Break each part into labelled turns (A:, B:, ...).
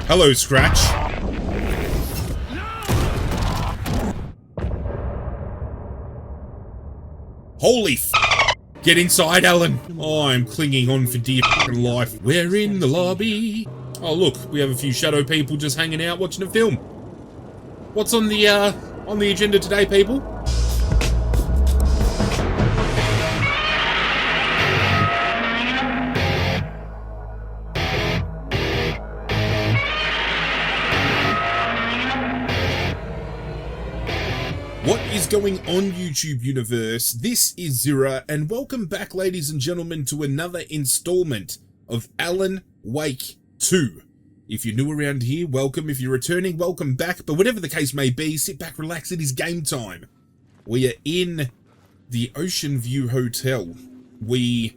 A: Hello, Scratch. Holy f***. Get inside, Alan. Oh, I'm clinging on for dear f***ing life. We're in the lobby. Oh, look, we have a few shadow people just hanging out watching a film. What's on the agenda today, people? What is going on, YouTube universe? This is Zirra, and welcome back, ladies and gentlemen, to another installment of Alan Wake 2. If you're new around here, welcome. If you're returning, welcome back. But whatever the case may be, sit back, relax, it is game time. We are in the Ocean View Hotel. We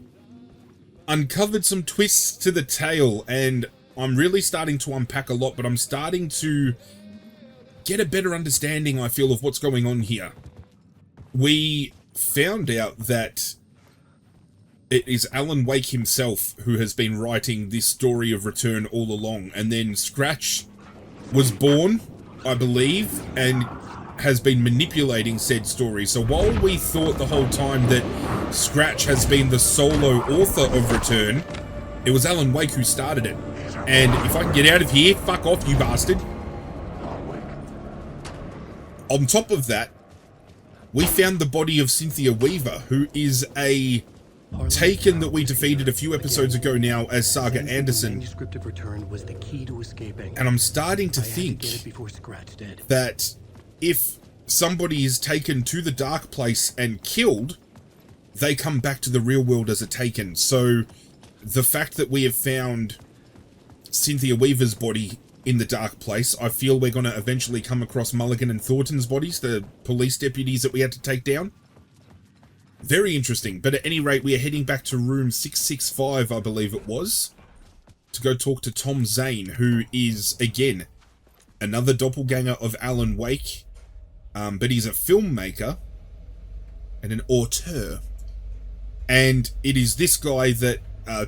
A: uncovered some twists to the tale, and I'm really starting to unpack a lot, but I'm starting to get a better understanding, I feel, of what's going on here. We found out that it is Alan Wake himself who has been writing this story of return all along, and then Scratch was born, I believe, and has been manipulating said story. So while we thought the whole time that Scratch has been the solo author of Return, it was Alan Wake who started it. And if I can get out of here, fuck off, you bastard. On top of that, we found the body of Cynthia Weaver, who is a Taken that we defeated a few episodes ago now as Saga Anderson. And I'm starting to think that if somebody is taken to the dark place and killed, they come back to the real world as a Taken. So the fact that we have found Cynthia Weaver's body in the dark place, I feel we're going to eventually come across Mulligan and Thornton's bodies, the police deputies that we had to take down. Very interesting, but at any rate, we are heading back to room 665, I believe it was, to go talk to Tom Zane, who is, again, another doppelganger of Alan Wake, but he's a filmmaker and an auteur, and it is this guy that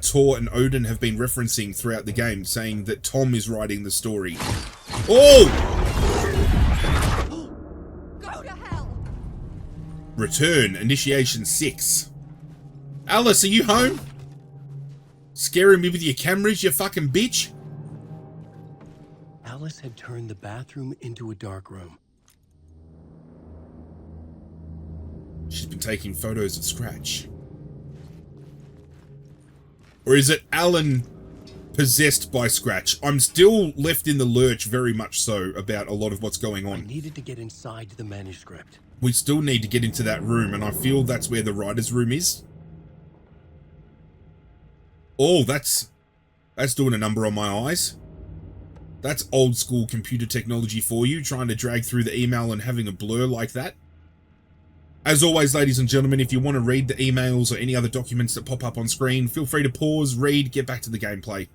A: Tor and Odin have been referencing throughout the game, saying that Tom is writing the story. Oh!
B: Go to hell!
A: Return, Initiation 6. Alice, are you home? Scaring me with your cameras, you fucking bitch?
C: Alice had turned the bathroom into a dark room.
A: She's been taking photos of Scratch. Or is it Alan possessed by Scratch? I'm still left in the lurch, very much so, about a lot of what's going on.
C: I needed to get inside the manuscript.
A: We still need to get into that room, and I feel that's where the writer's room is. Oh, that's doing a number on my eyes. That's old school computer technology for you, trying to drag through the email and having a blur like that. As always, ladies and gentlemen, if you want to read the emails or any other documents that pop up on screen, feel free to pause, read, get back to the gameplay.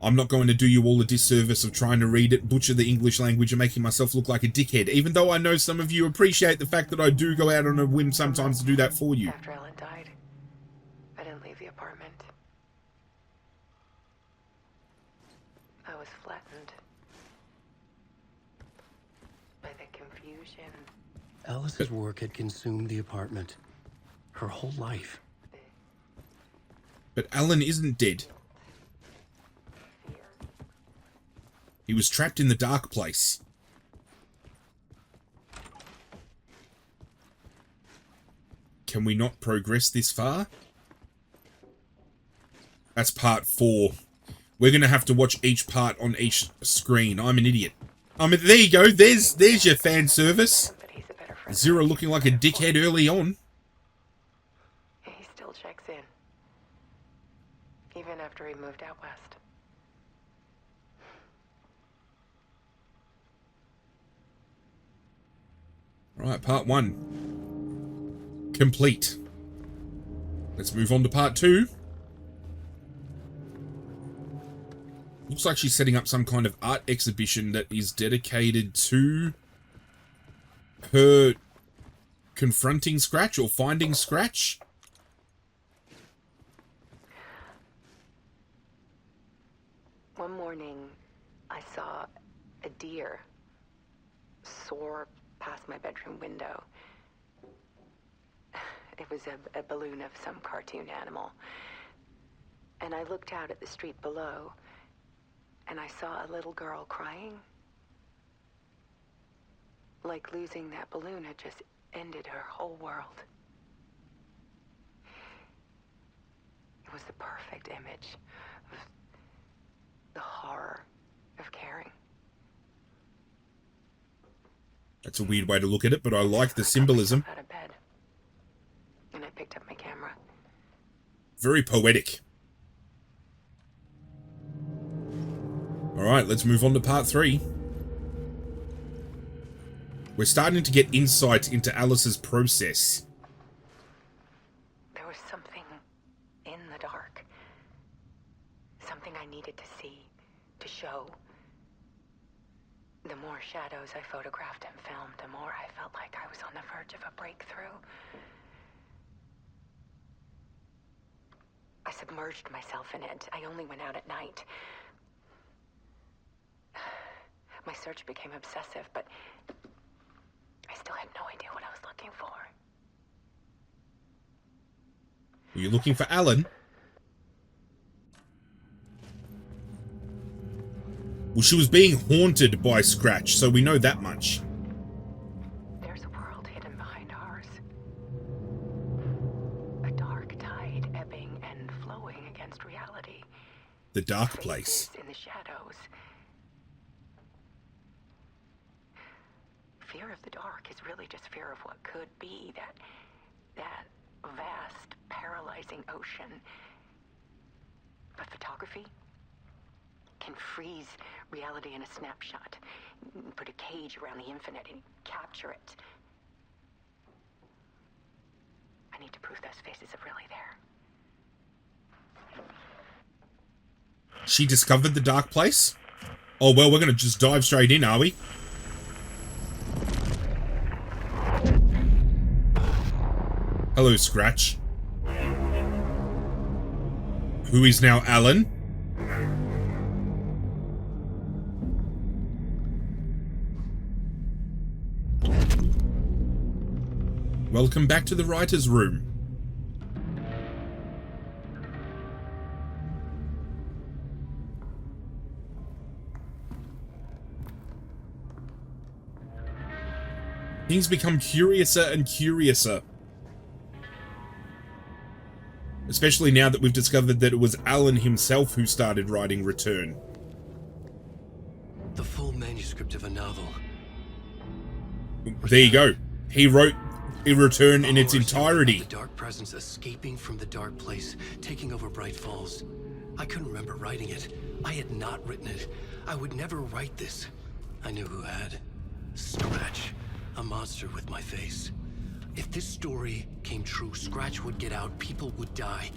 A: I'm not going to do you all a disservice of trying to read it, butcher the English language, and making myself look like a dickhead, even though I know some of you appreciate the fact that I do go out on a whim sometimes to do that for you.
B: After Ellen died, I didn't leave the apartment. I was flattened by the confusion.
C: Alice's work had consumed the apartment. Her whole life.
A: But Alan isn't dead. He was trapped in the dark place. Can we not progress this far? That's part 4. We're going to have to watch each part on each screen. I'm an idiot. There you go. There's your fan service. Zirra looking like a dickhead early on.
B: He still checks in. Even after he moved out west.
A: Right, part 1. Complete. Let's move on to part 2. Looks like she's setting up some kind of art exhibition that is dedicated to her confronting Scratch or finding Scratch.
B: One morning, I saw a deer soar past my bedroom window. It was a balloon of some cartoon animal. And I looked out at the street below, and I saw a little girl crying. Like losing that balloon had just ended her whole world. It was the perfect image of the horror of caring.
A: That's a weird way to look at it, but I like the
B: I got
A: symbolism.
B: myself out of bed, and I picked up my camera.
A: Very poetic. Alright, let's move on to part 3. We're starting to get insight into Alice's process.
B: There was something in the dark. Something I needed to see, to show. The more shadows I photographed and filmed, the more I felt like I was on the verge of a breakthrough. I submerged myself in it. I only went out at night. My search became obsessive, but I still had no idea what I was looking for.
A: Were you looking for Alan? Well, she was being haunted by Scratch, so we know that much.
B: There's a world hidden behind ours. A dark tide ebbing and flowing against reality.
A: The dark place.
B: Faces in the shadows. Fear of the dark is really just fear of what could be, that vast, paralyzing ocean. But photography can freeze reality in a snapshot, put a cage around the infinite and capture it. I need to prove those faces are really there.
A: She discovered the dark place? Oh, well, we're going to just dive straight in, are we? Hello, Scratch. Who is now Alan? Welcome back to the writer's room. Things become curiouser and curiouser. Especially now that we've discovered that it was Alan himself who started writing Return.
C: The full manuscript of a novel.
A: There you go. He wrote Return in its entirety.
C: The dark presence escaping from the dark place, taking over Bright Falls. I couldn't remember writing it. I had not written it. I would never write this. I knew who had. Scratch. A monster with my face. If this story came true, Scratch would get out, people would die.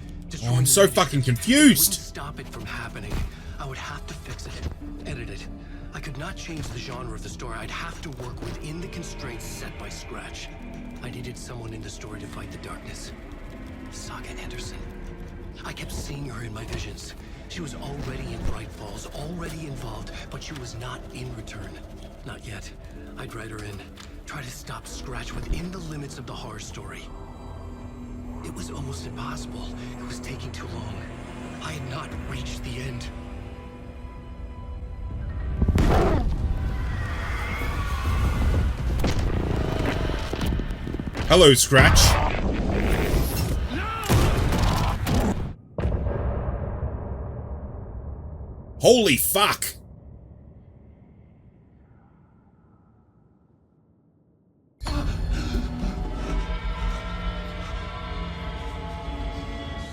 A: Oh, I'm so fucking confused.
C: Wouldn't stop it from happening. I would have to fix it, edit it. I could not change the genre of the story. I'd have to work within the constraints set by Scratch. I needed someone in the story to fight the darkness. Saga Anderson. I kept seeing her in my visions. She was already in Bright Falls, already involved, but she was not in Return. Not yet. I'd write her in. Try to stop Scratch within the limits of the horror story. It was almost impossible. It was taking too long. I had not reached the end.
A: Hello, Scratch. Holy fuck!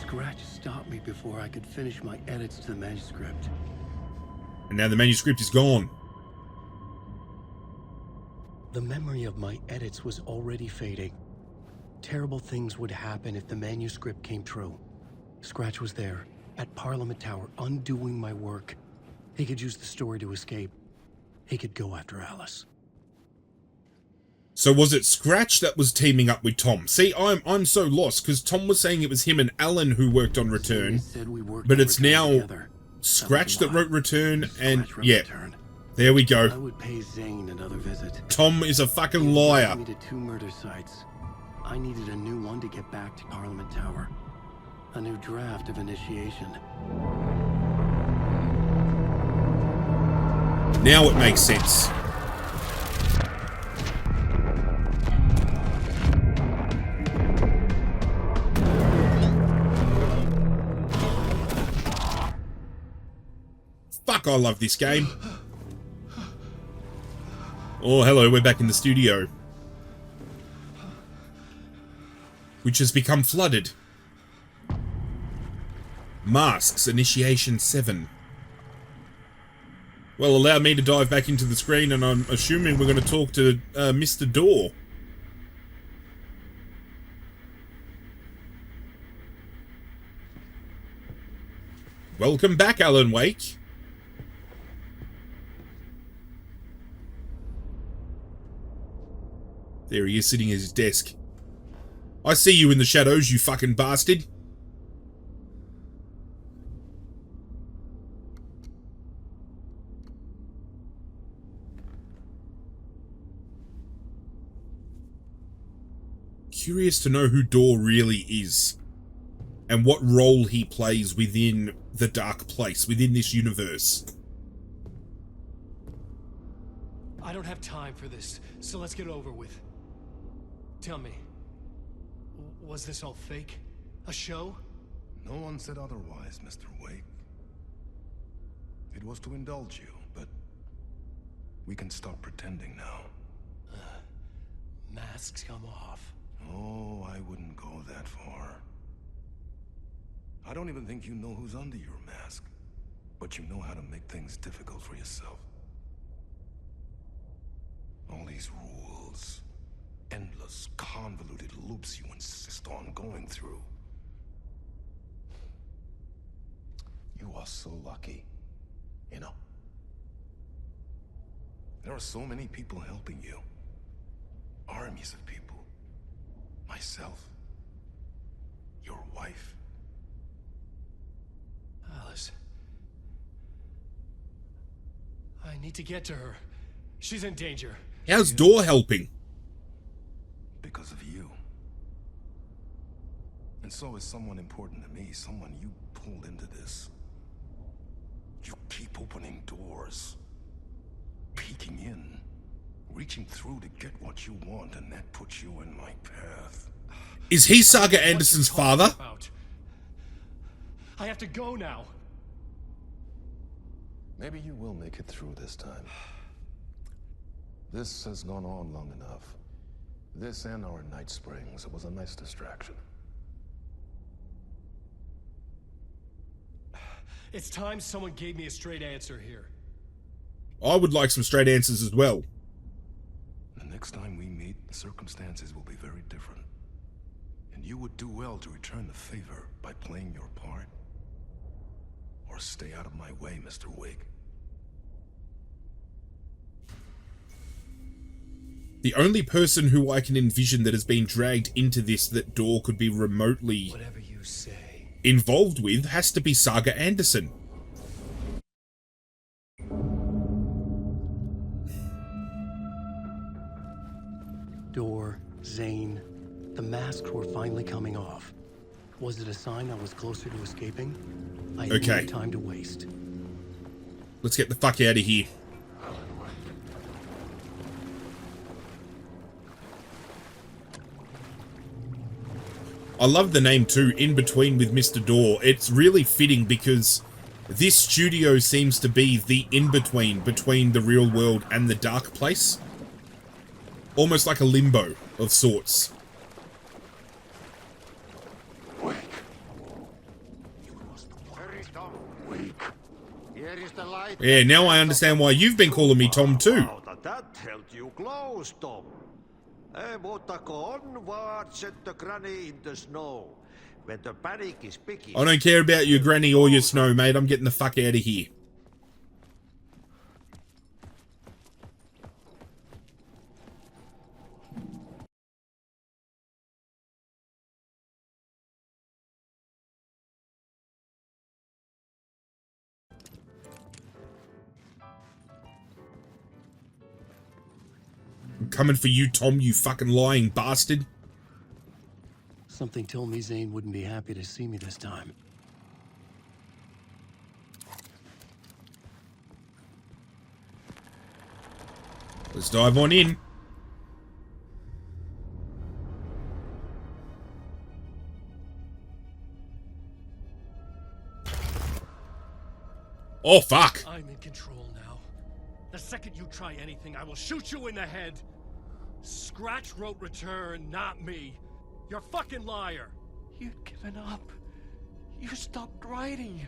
C: Scratch stopped me before I could finish my edits to the manuscript.
A: And now the manuscript is gone.
C: The memory of my edits was already fading. Terrible things would happen if the manuscript came true. Scratch was there, at Parliament Tower, undoing my work. He could use the story to escape. He could go after Alice.
A: So was it Scratch that was teaming up with Tom? See, I'm so lost, because Tom was saying it was him and Alan who worked on Return,
C: Said we worked
A: but
C: on
A: it's
C: Return
A: now
C: together.
A: Scratch that wrote return, and
C: Scratch wrote
A: yeah,
C: return.
A: there we
C: I
A: go.
C: would pay Zane another visit.
A: Tom is a fucking
C: He
A: liar.
C: took me to 2 murder sites. I needed a new one to get back to Parliament Tower. A new draft of initiation.
A: Now it makes sense. Fuck, I love this game. Oh, hello, we're back in the studio. Which has become flooded. Masks, Initiation 7. Well, allow me to dive back into the screen, and I'm assuming we're going to talk to Mr. Door. Welcome back, Alan Wake. There he is, sitting at his desk. I see you in the shadows, you fucking bastard. Curious to know who Door really is, and what role he plays within the Dark Place, within this universe.
D: I don't have time for this, so let's get it over with. Tell me, was this all fake? A show?
E: No one said otherwise, Mr. Wake. It was to indulge you, but we can stop pretending now.
D: Masks come off.
E: Oh, I wouldn't go that far. I don't even think you know who's under your mask, but you know how to make things difficult for yourself. All these rules, endless, convoluted loops you insist on going through. You are so lucky, you know. There are so many people helping you. Armies of people. Myself. Your wife.
D: Alice. I need to get to her. She's in danger.
A: How's Door helping?
E: Because of you. And so is someone important to me, someone you pulled into this. You keep opening doors. Peeking in. Reaching through to get what you want, and that puts you in my path.
A: Is he Saga Anderson's
D: What you talking
A: father?
D: about? I have to go now.
E: Maybe you will make it through this time. This has gone on long enough. This and our night springs. It was a nice distraction.
D: It's time someone gave me a straight answer here.
A: I would like some straight answers as well.
E: The next time we meet, the circumstances will be very different. And you would do well to return the favor by playing your part. Or stay out of my way, Mr. Wake.
A: The only person who I can envision that has been dragged into this that Door could be remotely
D: Whatever you say.
A: involved with has to be Saga Anderson.
C: Door, Zane, the masks were finally coming off. Was it a sign I was closer to escaping? I had
A: Okay.
C: no time to waste.
A: Let's get the fuck out of here. I love the name too, In Between with Mr. Door. It's really fitting because this studio seems to be the in-between between the real world and the dark place. Almost like a limbo of sorts.
F: Wake. Wake. Here is the light.
A: Yeah, now I understand why you've been calling me Tom too.
F: Wow, that held you close, Tom. Mutta on vaan set the granny in the snow. When the panic is picking.
A: I don't care about your granny or your snow, mate. I'm getting the fuck out of here. coming for you, Tom, you fucking lying bastard.
C: Something told me Zane wouldn't be happy to see me this time.
A: Let's dive on in. Oh, fuck.
D: I'm in control now. The second you try anything, I will shoot you in the head. Scratch wrote return, not me. You're a fucking liar.
G: You'd given up. You stopped writing.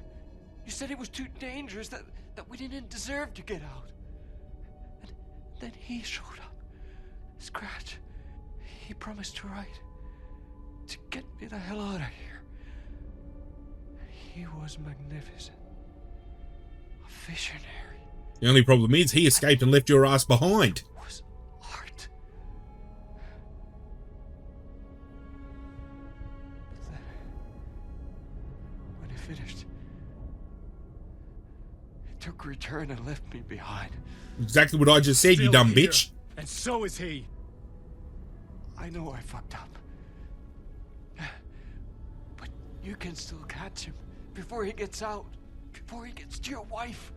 G: You said it was too dangerous, that we didn't deserve to get out. And then he showed up. Scratch. He promised to write. To get me the hell out of here. He was magnificent. A visionary.
A: The only problem is he escaped and left your ass behind.
G: It was art. But then, when he finished, he took return and left me behind.
A: Exactly what I just said, you
D: Still
A: dumb
D: here,
A: bitch.
D: And so is he.
G: I know I fucked up. But you can still catch him before he gets out. Before he gets to your wife.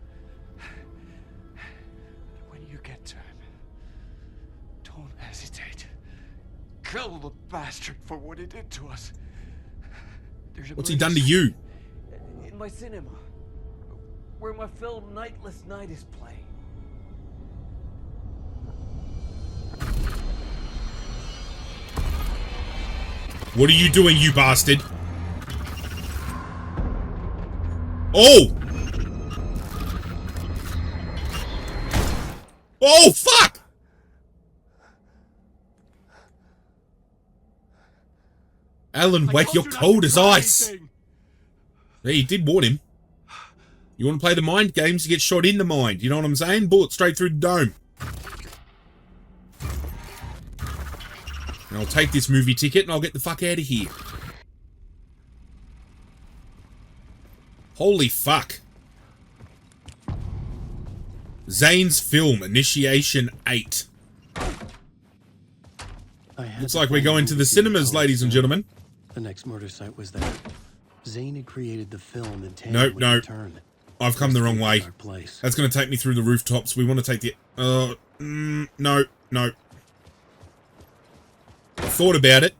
G: When you get to him, don't hesitate. Kill the bastard for what he did to us.
A: What's he done to you?
G: In my cinema, where my film Nightless Night is playing.
A: What are you doing, you bastard? Oh! Oh, fuck! Alan Wake, you're cold as ice. Yeah, you did warn him. You want to play the mind games, you get shot in the mind. You know what I'm saying? Bullet straight through the dome. And I'll take this movie ticket and I'll get the fuck out of here. Holy fuck. Zane's film, Initiation 8. Looks like we're going to the cinemas, ladies and gentlemen.
C: The next murder site was there. Zane had created the film in
A: Nope, no. I've come the wrong way. That's going to take me through the rooftops. We want to take the... no. I thought about it.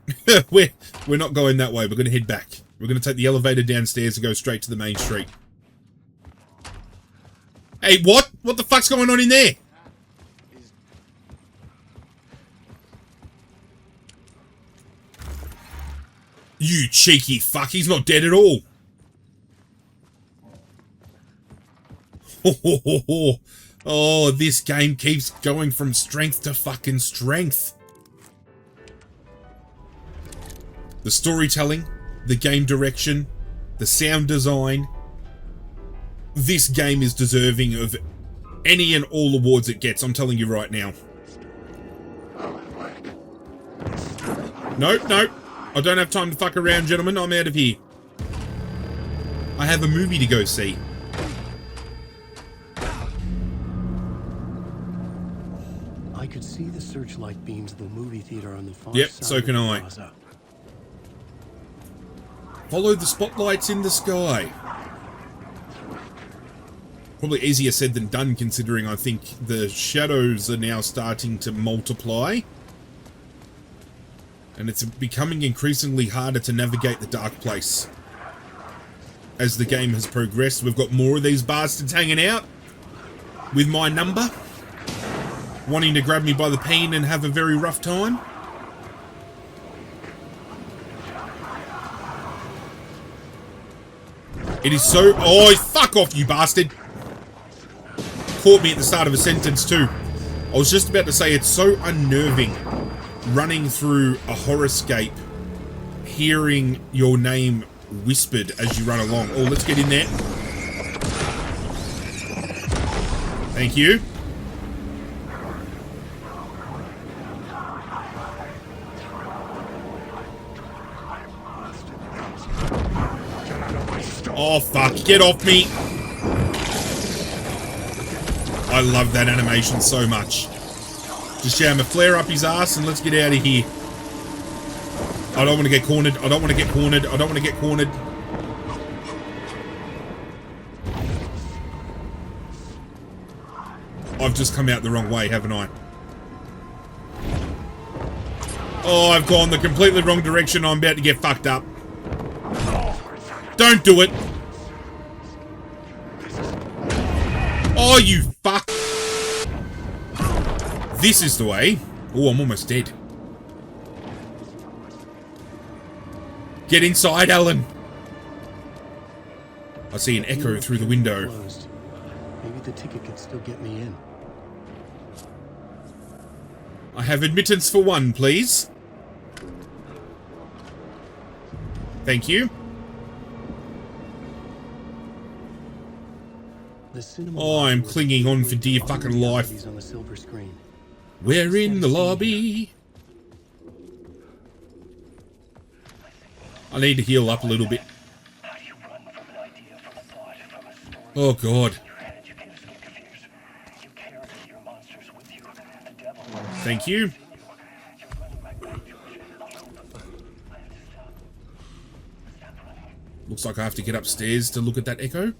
A: We're not going that way. We're going to head back. We're going to take the elevator downstairs and go straight to the main street. Hey, what? What the fuck's going on in there? You cheeky fuck, he's not dead at all. Oh, this game keeps going from strength to fucking strength. The storytelling, the game direction, the sound design. This game is deserving of any and all awards it gets, I'm telling you right now. No. I don't have time to fuck around, gentlemen. I'm out of here. I have a movie to go see.
C: I could see the searchlight beams of the movie theater on the far
A: Yep,
C: side
A: so can
C: of the
A: I.
C: plaza.
A: Follow the spotlights in the sky. Probably easier said than done, considering I think the shadows are now starting to multiply. And it's becoming increasingly harder to navigate the dark place. As the game has progressed, we've got more of these bastards hanging out with my number, wanting to grab me by the peen and have a very rough time. It is so... Oh, fuck off, you bastard! Caught me at the start of a sentence, too. I was just about to say, it's so unnerving running through a horrorscape, hearing your name whispered as you run along. Oh, let's get in there. Thank you. Oh, fuck. Get off me. I love that animation so much. Just jam a flare up his ass and let's get out of here. I don't want to get cornered. I don't want to get cornered. I don't want to get cornered. I've just come out the wrong way, haven't I? Oh, I've gone the completely wrong direction. I'm about to get fucked up. Don't do it. Oh, you fuck. This is the way. Oh, I'm almost dead. Get inside, Alan. I see an echo through the window.
C: Maybe the ticket could still get me in.
A: I have admittance for one, please. Thank you. Oh, I'm clinging on for dear fucking life. We're in the lobby. I need to heal up a little bit. Oh, God. Thank you. Looks like I have to get upstairs to look at that echo.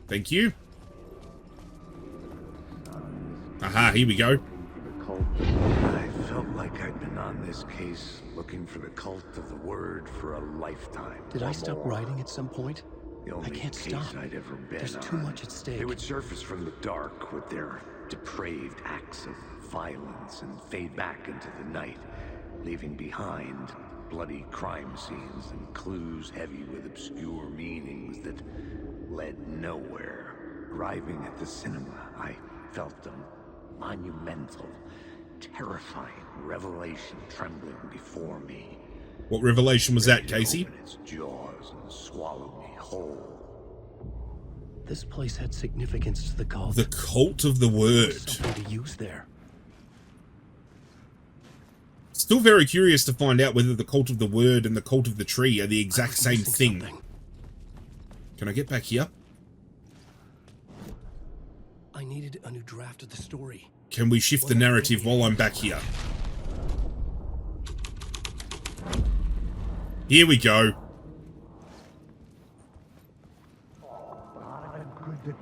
A: Thank you. Aha, here we go.
F: I felt like I'd been on this case looking for the cult of the word for a lifetime.
C: Did I stop writing at some point?
F: The only
C: I can't
F: case
C: stop.
F: I'd ever been
C: There's too
F: on.
C: much at stake.
F: They would surface from the dark with their depraved acts of violence and fade back into the night, leaving behind bloody crime scenes and clues heavy with obscure meanings that led nowhere. Arriving at the cinema, I felt a monumental, terrifying revelation trembling before me.
A: What revelation was that, Casey?
F: Open its jaws and swallow me whole.
C: This place had significance to the cult.
A: The cult of the word.
C: Something to use there.
A: Still very curious to find out whether the cult of the word and the cult of the tree are the exact same thing. Can I get back here?
C: I needed a new draft of the story.
A: Can we shift the narrative while I'm back here? Here we go.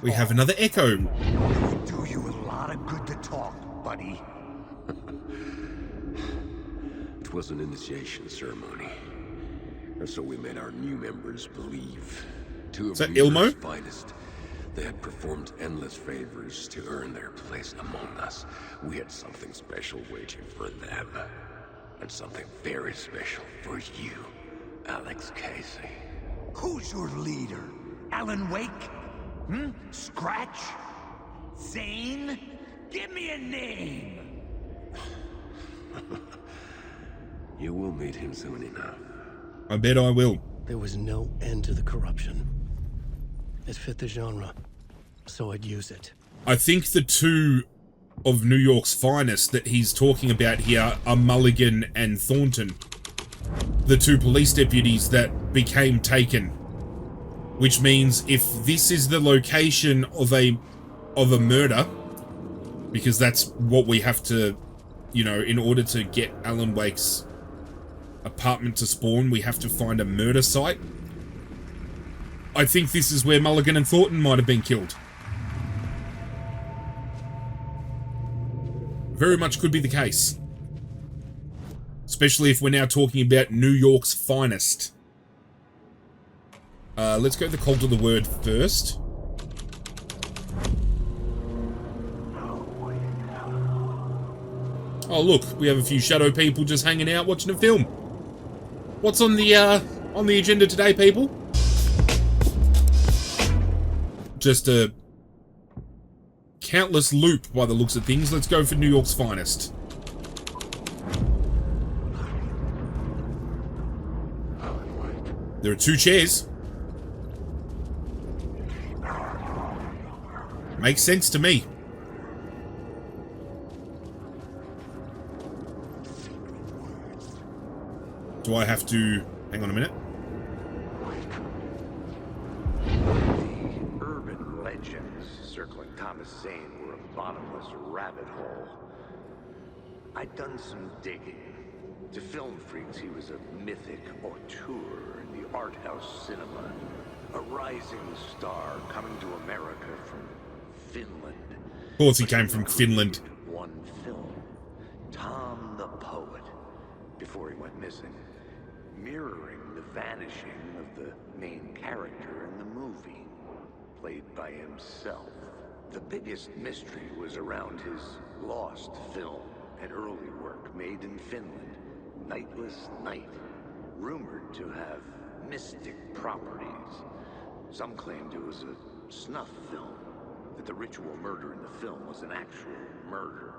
A: We have another echo.
F: It do you a lot of good to talk, buddy.
H: It was an initiation ceremony. Or so we made our new members believe. Two of Muir's finest. They had performed endless favors to earn their place among us. We had something special waiting for them. And something very special for you, Alex Casey.
I: Who's your leader? Alan Wake? Scratch? Zane? Give me a name!
H: You will meet him soon enough.
A: I bet I will.
C: There was no end to the corruption. It fit the genre, so I'd use it.
A: I think the two of New York's finest that he's talking about here are Mulligan and Thornton. The two police deputies that became taken. Which means if this is the location of a murder, because that's what we have to, you know, in order to get Alan Wake's apartment to spawn, we have to find a murder site. I think this is where Mulligan and Thornton might have been killed. Very much could be the case. Especially if we're now talking about New York's finest. Let's go to the cult of the word first. Oh look, we have a few shadow people just hanging out watching a film. What's on the agenda today, people? Just a countless loop by the looks of things. Let's go for New York's finest. There are two chairs. Makes sense to me. Do I have to... Hang on a minute.
F: the Seine were a bottomless rabbit hole. I'd done some digging. To film freaks, he was a mythic auteur in the art house cinema. A rising star coming to America from Finland.
A: Of course he came from Finland.
F: One film, Tom the Poet, before he went missing, mirroring the vanishing of the main character in the movie, played by himself. The biggest mystery was around his lost film, an early work made in Finland, Nightless Night, rumored to have mystic properties. Some claimed it was a snuff film, that the ritual murder in the film was an actual murder.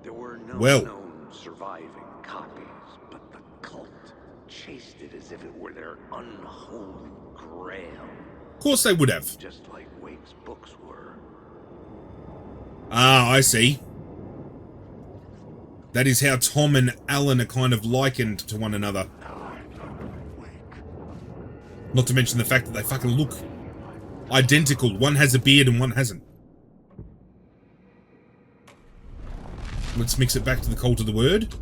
F: There were no known surviving copies, but the cult chased it as if it were their unholy grail.
A: Of course they would have.
F: Just like Wake's books were.
A: Ah, I see. That is how Tom and Alan are kind of likened to one another. Not to mention the fact that they fucking look identical. One has a beard and one hasn't. Let's mix it back to the cult of the word.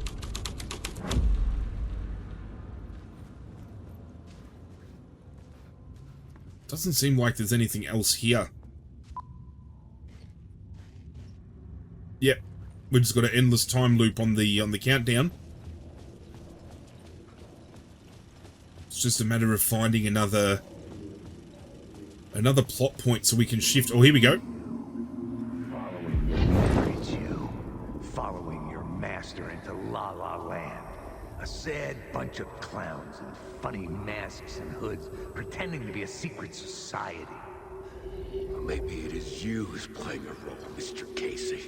A: Doesn't seem like there's anything else here. Yep. We've just got an endless time loop on the countdown. It's just a matter of finding another plot point so we can shift. Oh, here we go.
I: Following your master into La La Land. A sad bunch of clowns in funny masks and hoods pretending to be a secret society.
H: Maybe it is you who's playing a role, Mr. Casey.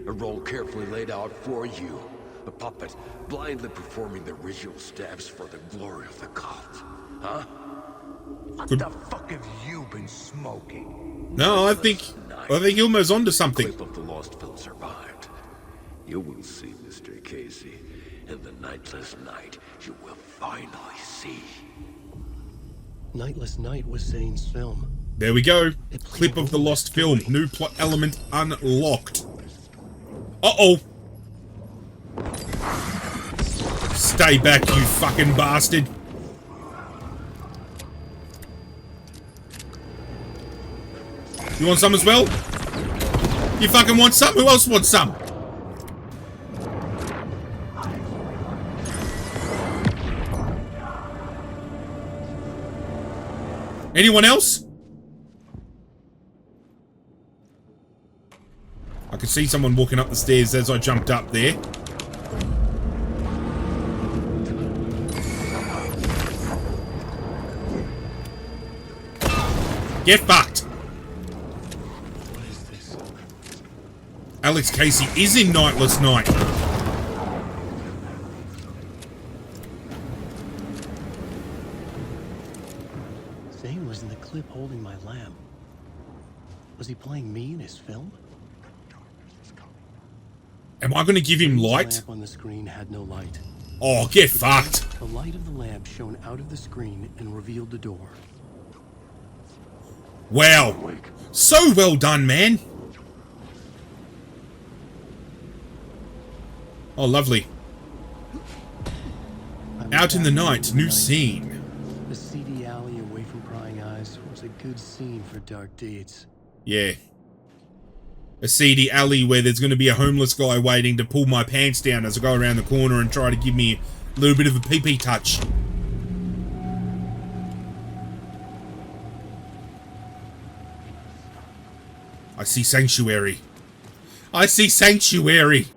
H: A role carefully laid out for you. A puppet blindly performing the ritual steps for the glory of the cult. Huh?
I: What the fuck have you been smoking?
A: No, I think Ilmo's onto something.
H: Clip of the lost film survived. You will see, Mr. Casey. In the Nightless Night, you will finally see.
C: Nightless Night was Zane's film.
A: There we go. Clip of the lost film. New plot element unlocked. Uh-oh. Stay back, you fucking bastard. You want some as well? You fucking want some? Who else wants some? Anyone else? I could see someone walking up the stairs as I jumped up there. Get fucked!
C: What is this?
A: Alex Casey is in Nightless Night.
C: Zane was in the clip holding my lamp. Was he playing me in his film?
A: Am I going to give him light?
C: The lamp on the screen had no light.
A: Oh, get fucked.
C: The light of the lamp shone out of the screen and revealed the door.
A: Wow. So well done, man. Oh, lovely. Out in the night, new scene.
C: The seedy alley away from prying eyes was a good scene for dark deeds.
A: Yeah. A seedy alley where there's going to be a homeless guy waiting to pull my pants down as I go around the corner and try to give me a little bit of a pee-pee touch. I see Sanctuary. I see Sanctuary!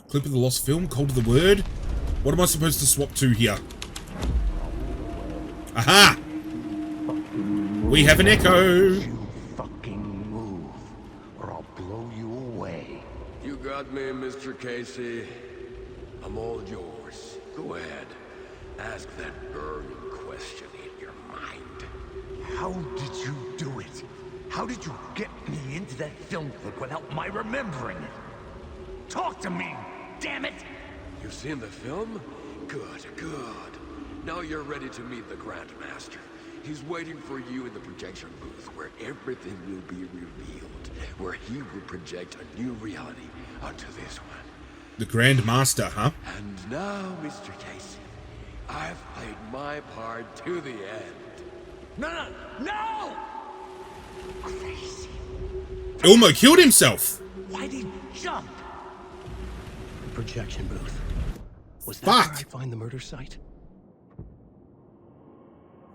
A: Clip of the lost film, cult of the word. What am I supposed to swap to here? Aha! We have an echo!
I: You fucking move, or I'll blow you away.
H: You got me, Mr. Casey. I'm all yours. Go ahead. Ask that burning question in your mind.
I: How did you do it? How did you get me into that film clip without my remembering it? Talk to me, damn it!
H: You've seen the film? Good, good. Now you're ready to meet the Grandmaster. He's waiting for you in the projection booth, where everything will be revealed, where he will project a new reality onto this one.
A: The Grand Master, huh?
H: And now, Mr. Casey, I've played my part to the end.
I: No! Crazy.
A: Elmo killed himself.
I: Why did he jump?
C: Projection booth. Was that
A: Fuck.
C: where I find the murder site?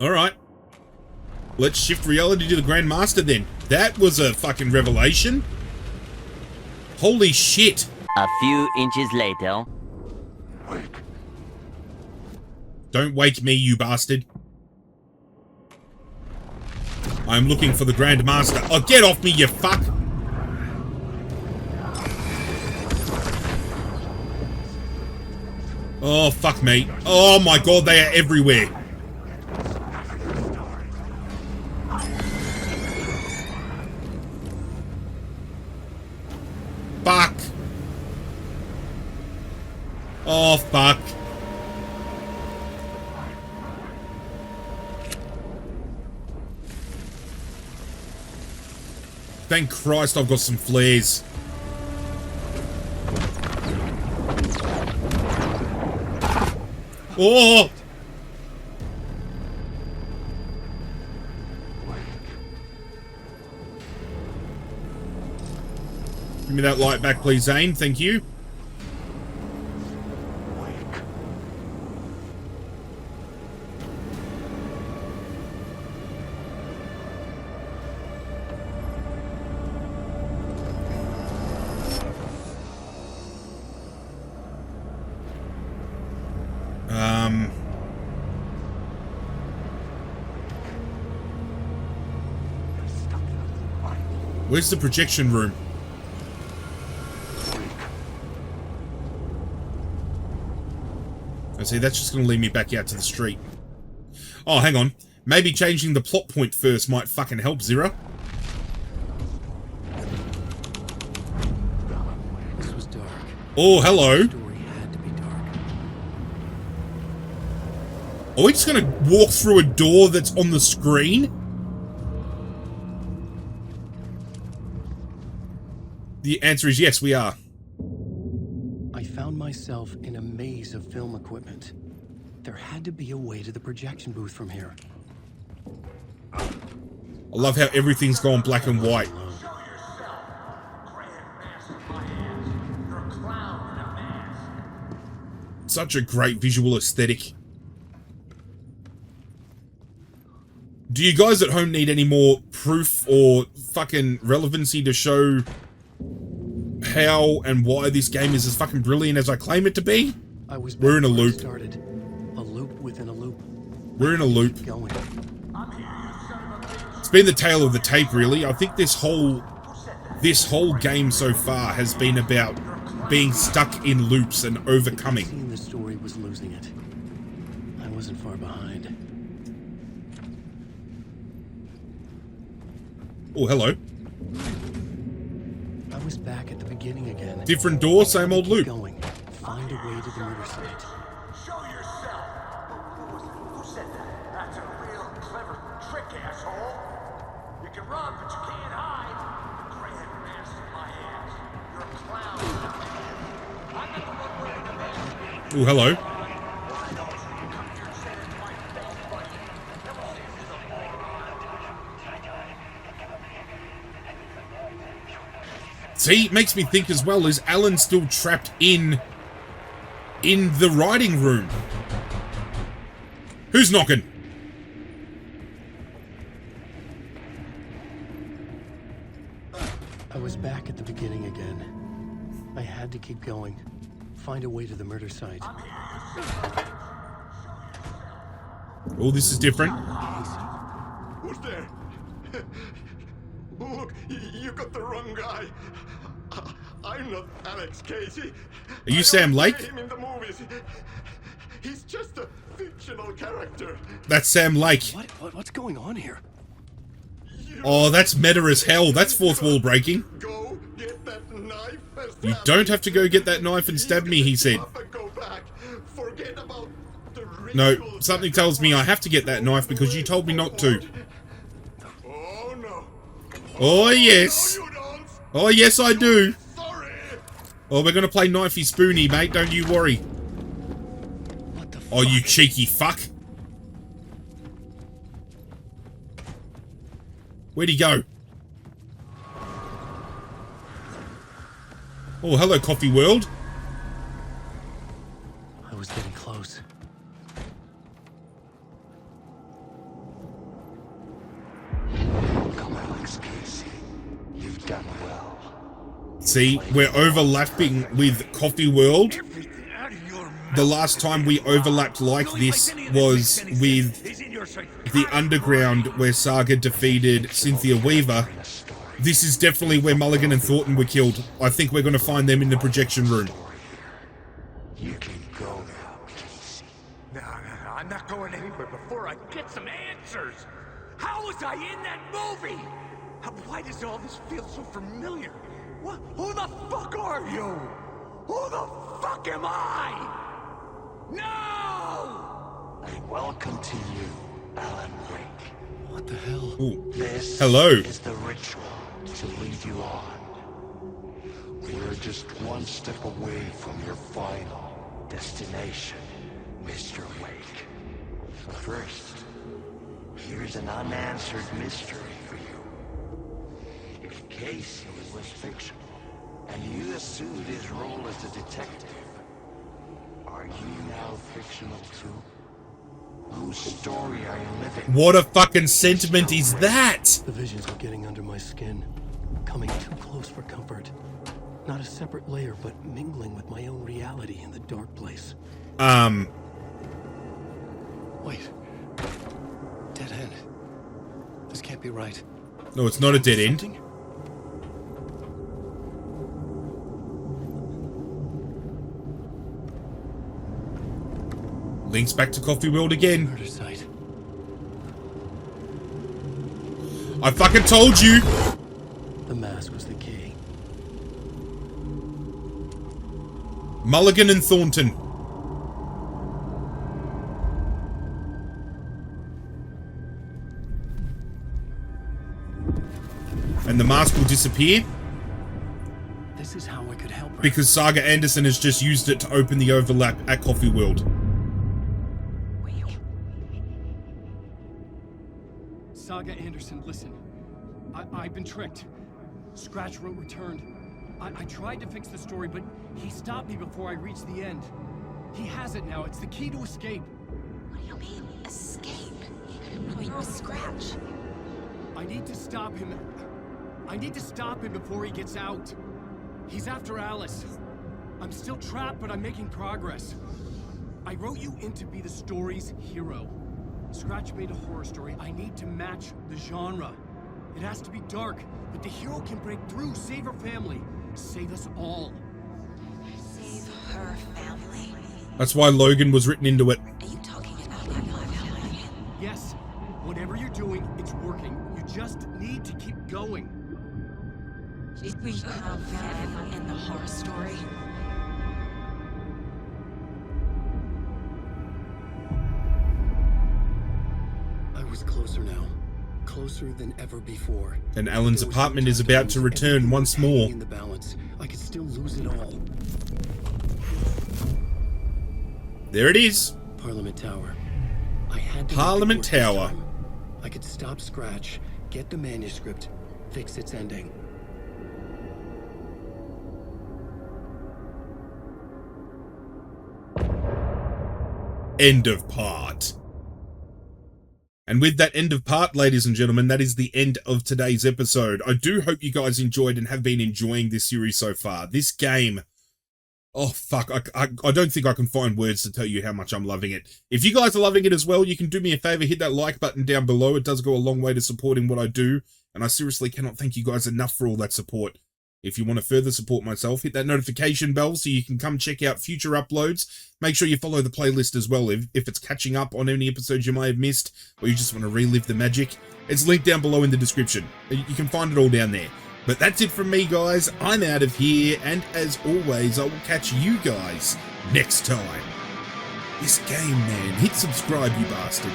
A: Alright. Let's shift reality to the Grand Master then. That was a fucking revelation. Holy shit.
J: A few inches later.
H: Wake.
A: Don't wake me, you bastard. I'm looking for the Grand Master. Oh, get off me, you fuck. Oh, fuck me. Oh my god, they are everywhere. Fuck. Oh, fuck. Thank Christ I've got some flares. Oh! Give me that light back, please, Zane. Thank you. Where's the projection room? I see, that's just going to lead me back out to the street. Oh, hang on. Maybe changing the plot point first might fucking help, Zirra.
C: This was dark.
A: Oh, hello.
C: The story had to be dark.
A: Are we just going to walk through a door that's on the screen? The answer is yes, we are.
C: I found myself in a maze of film equipment. There had to be a way to the projection booth from here.
A: I love how everything's gone black and white. Such a great visual aesthetic. Do you guys at home need any more proof or fucking relevancy to show how and why this game is as fucking brilliant as I claim it to be? We're in a loop.
C: A loop within a loop.
A: We're in a loop. It's been the tale of the tape, really. I think this whole game so far has been about being stuck in loops and overcoming.
C: The story was losing it. I wasn't far behind.
A: Oh, hello.
C: I was back at the beginning again.
A: Different door, same old loop.
C: Going. Find a way to the murder site.
I: Show yourself! Who said that? That's a real clever trick, asshole! You can run, but you can't hide! The Grand Master, my ass. You're a clown. I'm not the one wearing the mask.
A: Oh, hello. See, it makes me think as well, is Alan still trapped in the writing room? Who's knocking?
C: I was back at the beginning again. I had to keep going. Find a way to the murder site.
A: Oh, this is different.
E: Who's there? Look, you got the wrong guy. I'm not Alex Casey.
A: Are you Sam Lake?
E: Him in the movies. He's just a fictional character.
A: That's Sam Lake.
C: What's going on here?
A: Oh, that's meta as hell. That's fourth wall breaking.
E: Go get that knife and
A: You don't have to go get that knife and stab me, he said.
E: Go back. Forget about
A: No, something tells me I have to get that knife because you told me not to.
I: Oh no.
A: Oh yes.
I: No, you don't.
A: Oh yes I do.
I: Sorry.
A: Oh, we're gonna play knifey spoony, mate, don't you worry.
C: What the fuck?
A: Oh, you cheeky fuck. Where'd he go? Oh, hello, Coffee World.
C: I was getting close.
F: Come, Alex Casey. You've done well.
A: See, we're overlapping with Coffee World. The last time we overlapped like this was with the Underground, where Saga defeated Cynthia Weaver. This is definitely where Mulligan and Thornton were killed. I think we're going to find them in the projection room.
F: You can go now, Casey.
I: No, I'm not going anywhere before I get some answers. How was I in that movie? Why does all this feel so familiar? What? Who the fuck are you? Who the fuck am I? No!
F: Welcome to you, Alan Wake.
C: What the hell?
A: Ooh.
F: This
A: Hello.
F: is the ritual to lead you on. We're just one step away from your final destination, Mr. Wake. But first, here's an unanswered mystery for you. If Casey was fictional, and you assumed his role as a detective, are you now fictional too? Whose story are you living?
A: What a fucking sentiment is that?
C: The visions are getting under my skin, coming too close for comfort. Not a separate layer, but mingling with my own reality in the dark place. Wait. Dead end. This can't be right.
A: No, it's not a dead end.
C: Something?
A: Links back to Coffee World again.
C: Murder site.
A: I fucking told you!
C: The mask was the key.
A: Mulligan and Thornton. And the mask will disappear.
C: This is how I could help her.
A: Because Saga Anderson has just used it to open the overlap at Coffee World.
D: Saga Anderson, listen. I've been tricked. Scratch wrote returned. I tried to fix the story, but he stopped me before I reached the end. He has it now. It's the key to escape.
B: What do you mean, escape? You're a Scratch.
D: I need to stop him. I need to stop him before he gets out. He's after Alice. I'm still trapped, but I'm making progress. I wrote you in to be the story's hero. Scratch made a horror story. I need to match the genre. It has to be dark, but the hero can break through, save her family, save us all.
B: Save her family?
A: That's why Logan was written into it.
B: Are you talking about my family?
D: Yes. Whatever you're doing, it's working. You just need to keep going.
B: Did we have them in the horror story?
C: I was closer now. Closer than ever before.
A: And Alan's apartment is about to return once more.
C: In the balance, I could still lose it all.
A: There it is.
C: Parliament Tower. I had to
A: Parliament
C: make it work
A: Tower.
C: this time. I could stop Scratch, get the manuscript, fix its ending.
A: End of part. And with that end of part, ladies and gentlemen, that is the end of today's episode. I do hope you guys enjoyed and have been enjoying this series so far. This game, oh fuck, I don't think I can find words to tell you how much I'm loving it. If you guys are loving it as well, you can do me a favor, hit that like button down below. It does go a long way to supporting what I do, and I seriously cannot thank you guys enough for all that support. If you want to further support myself, hit that notification bell so you can come check out future uploads. Make sure you follow the playlist as well if it's catching up on any episodes you may have missed, or you just want to relive the magic. It's linked down below in the description. You can find it all down there. But that's it from me, guys. I'm out of here, and as always, I will catch you guys next time. This game, man. Hit subscribe, you bastard.